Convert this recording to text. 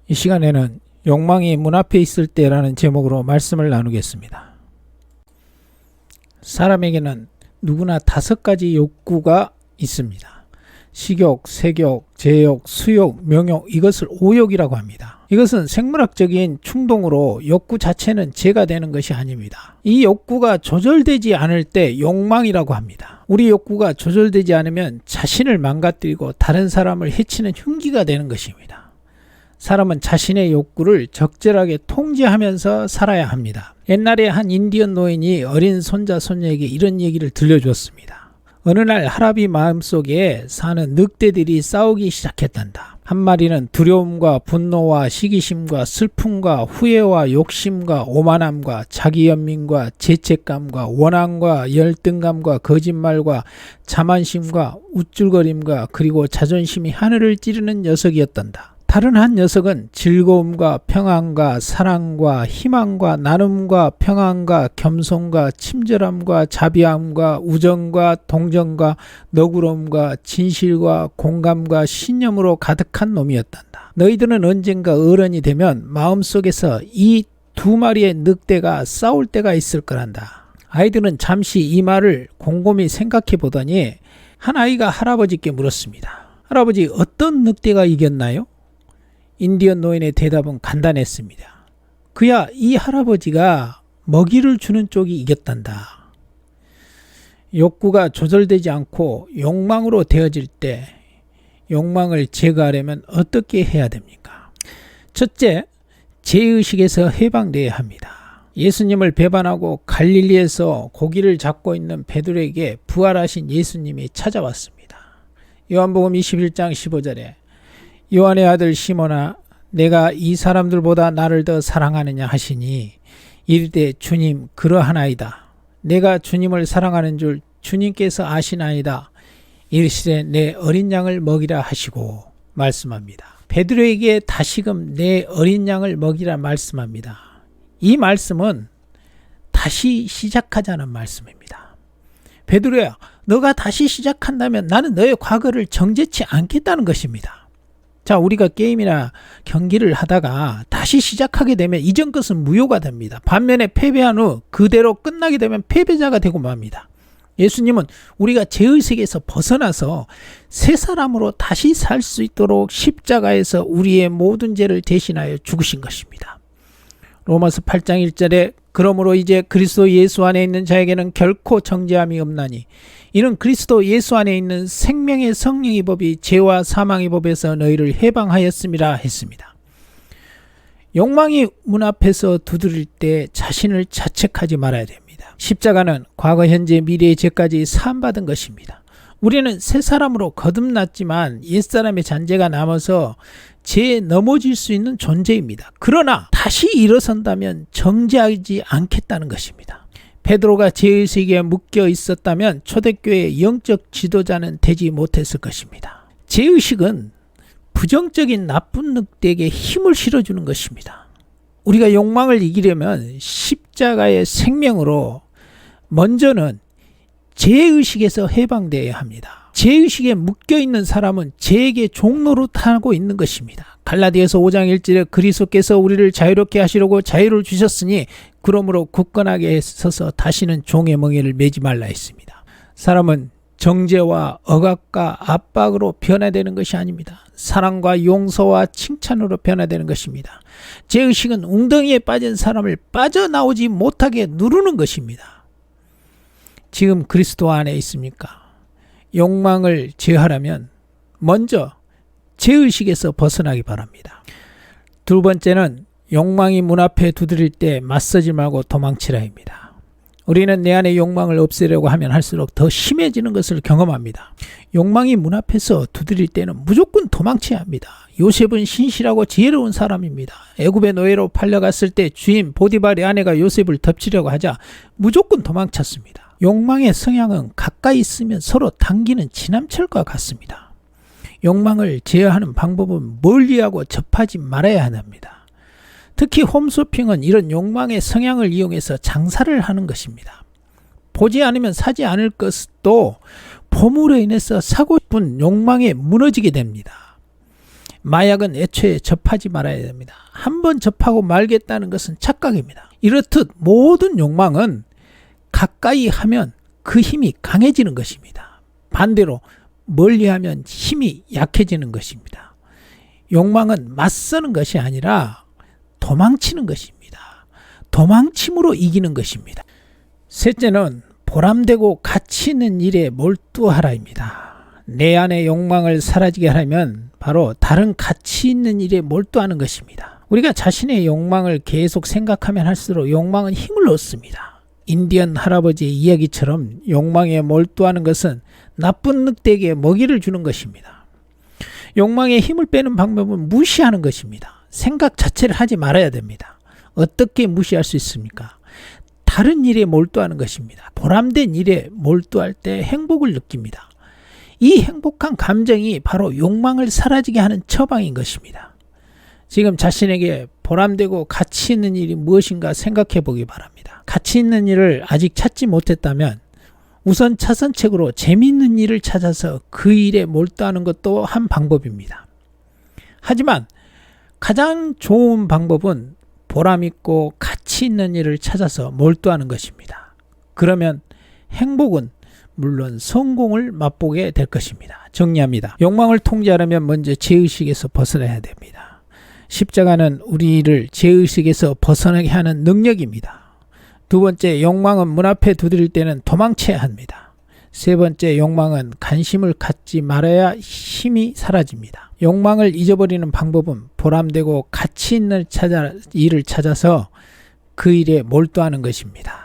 이 시간에는 욕망이 문 앞에 있을 때라는 제목으로 말씀을 나누겠습니다. 사람에게는 누구나 5가지 욕구가 있습니다. 식욕, 색욕, 제욕, 수욕, 명욕, 이것을 오욕이라고 합니다. 이것은 생물학적인 충동으로 욕구 자체는 죄가 되는 것이 아닙니다. 이 욕구가 조절되지 않을 때 욕망이라고 합니다. 우리 욕구가 조절되지 않으면 자신을 망가뜨리고 다른 사람을 해치는 흉기가 되는 것입니다. 사람은 자신의 욕구를 적절하게 통제하면서 살아야 합니다. 옛날에 한 인디언 노인이 어린 손자 손녀에게 이런 얘기를 들려주었습니다. 어느 날 할아비 마음속에 사는 늑대들이 싸우기 시작했단다. 한 마리는 두려움과 분노와 시기심과 슬픔과 후회와 욕심과 오만함과 자기연민과 죄책감과 원함과 열등감과 거짓말과 자만심과 우쭐거림과 그리고 자존심이 하늘을 찌르는 녀석이었단다. 다른 한 녀석은 즐거움과 평안과 사랑과 희망과 나눔과 평안과 겸손과 친절함과 자비함과 우정과 동정과 너그러움과 진실과 공감과 신념으로 가득한 놈이었단다. 너희들은 언젠가 어른이 되면 마음속에서 이 2마리의 늑대가 싸울 때가 있을 거란다. 아이들은 잠시 이 말을 곰곰이 생각해 보더니 한 아이가 할아버지께 물었습니다. 할아버지, 어떤 늑대가 이겼나요? 인디언 노인의 대답은 간단했습니다. 그야 이 할아버지가 먹이를 주는 쪽이 이겼단다. 욕구가 조절되지 않고 욕망으로 되어질 때 욕망을 제거하려면 어떻게 해야 됩니까? 첫째, 죄의식에서 해방되어야 합니다. 예수님을 배반하고 갈릴리에서 고기를 잡고 있는 베드로에게 부활하신 예수님이 찾아왔습니다. 요한복음 21장 15절에 요한의 아들 시몬아, 내가 이 사람들보다 나를 더 사랑하느냐 하시니 이르되 주님 그러하나이다. 내가 주님을 사랑하는 줄 주님께서 아시나이다. 이르시되 내 어린 양을 먹이라 하시고 말씀합니다. 베드로에게 다시금 내 어린 양을 먹이라 말씀합니다. 이 말씀은 다시 시작하자는 말씀입니다. 베드로야, 너가 다시 시작한다면 나는 너의 과거를 정죄치 않겠다는 것입니다. 자, 우리가 게임이나 경기를 하다가 다시 시작하게 되면 이전 것은 무효가 됩니다. 반면에 패배한 후 그대로 끝나게 되면 패배자가 되고 맙니다. 예수님은 우리가 죄의 세계에서 벗어나서 새 사람으로 다시 살 수 있도록 십자가에서 우리의 모든 죄를 대신하여 죽으신 것입니다. 로마서 8장 1절에 그러므로 이제 그리스도 예수 안에 있는 자에게는 결코 정죄함이 없나니 이는 그리스도 예수 안에 있는 생명의 성령의 법이 죄와 사망의 법에서 너희를 해방하였음이라 했습니다. 욕망이 문 앞에서 두드릴 때 자신을 자책하지 말아야 됩니다. 십자가는 과거, 현재, 미래의 죄까지 사함받은 것입니다. 우리는 새 사람으로 거듭났지만 옛사람의 잔재가 남아서 죄에 넘어질 수 있는 존재입니다. 그러나 다시 일어선다면 정죄하지 않겠다는 것입니다. 베드로가 죄의 세계에 묶여 있었다면 초대교회의 영적 지도자는 되지 못했을 것입니다. 죄의식은 부정적인 나쁜 늑대에게 힘을 실어주는 것입니다. 우리가 욕망을 이기려면 십자가의 생명으로 먼저는 죄의식에서 해방되어야 합니다. 죄의식에 묶여있는 사람은 죄에게 종노릇하고 있는 것입니다. 갈라디아서 5장 1절에 그리스도께서 우리를 자유롭게 하시려고 자유를 주셨으니 그러므로 굳건하게 서서 다시는 종의 멍에를 매지 말라 했습니다. 사람은 정죄와 억압과 압박으로 변화되는 것이 아닙니다. 사랑과 용서와 칭찬으로 변화되는 것입니다. 죄의식은 웅덩이에 빠진 사람을 빠져나오지 못하게 누르는 것입니다. 지금 그리스도 안에 있습니까? 욕망을 제어하려면 먼저 죄의식에서 벗어나기 바랍니다. 두 번째는 욕망이 문 앞에 두드릴 때 맞서지 말고 도망치라입니다. 우리는 내 안의 욕망을 없애려고 하면 할수록 더 심해지는 것을 경험합니다. 욕망이 문 앞에서 두드릴 때는 무조건 도망쳐야 합니다. 요셉은 신실하고 지혜로운 사람입니다. 애굽의 노예로 팔려갔을 때 주인 보디발의 아내가 요셉을 덮치려고 하자 무조건 도망쳤습니다. 욕망의 성향은 가까이 있으면 서로 당기는 지남철과 같습니다. 욕망을 제어하는 방법은 멀리하고 접하지 말아야 합니다. 특히 홈쇼핑은 이런 욕망의 성향을 이용해서 장사를 하는 것입니다. 보지 않으면 사지 않을 것도 보물로 인해서 사고 싶은 욕망에 무너지게 됩니다. 마약은 애초에 접하지 말아야 됩니다. 한번 접하고 말겠다는 것은 착각입니다. 이렇듯 모든 욕망은 가까이 하면 그 힘이 강해지는 것입니다. 반대로 멀리하면 힘이 약해지는 것입니다. 욕망은 맞서는 것이 아니라 도망치는 것입니다. 도망침으로 이기는 것입니다. 셋째는 보람되고 가치 있는 일에 몰두하라입니다. 내 안의 욕망을 사라지게 하려면 바로 다른 가치 있는 일에 몰두하는 것입니다. 우리가 자신의 욕망을 계속 생각하면 할수록 욕망은 힘을 얻습니다. 인디언 할아버지의 이야기처럼 욕망에 몰두하는 것은 나쁜 늑대에게 먹이를 주는 것입니다. 욕망에 힘을 빼는 방법은 무시하는 것입니다. 생각 자체를 하지 말아야 됩니다. 어떻게 무시할 수 있습니까? 다른 일에 몰두하는 것입니다. 보람된 일에 몰두할 때 행복을 느낍니다. 이 행복한 감정이 바로 욕망을 사라지게 하는 처방인 것입니다. 지금 자신에게 보람되고 가치 있는 일이 무엇인가 생각해 보기 바랍니다. 가치 있는 일을 아직 찾지 못했다면 우선 차선책으로 재미있는 일을 찾아서 그 일에 몰두하는 것도 한 방법입니다. 하지만 가장 좋은 방법은 보람있고 가치 있는 일을 찾아서 몰두하는 것입니다. 그러면 행복은 물론 성공을 맛보게 될 것입니다. 정리합니다. 욕망을 통제하려면 먼저 죄의식에서 벗어나야 됩니다. 십자가는 우리를 죄의식에서 벗어나게 하는 능력입니다. 두 번째, 욕망은 문 앞에 두드릴 때는 도망쳐야 합니다. 세 번째, 욕망은 관심을 갖지 말아야 힘이 사라집니다. 욕망을 잊어버리는 방법은 보람되고 가치 있는 일을 찾아서 그 일에 몰두하는 것입니다.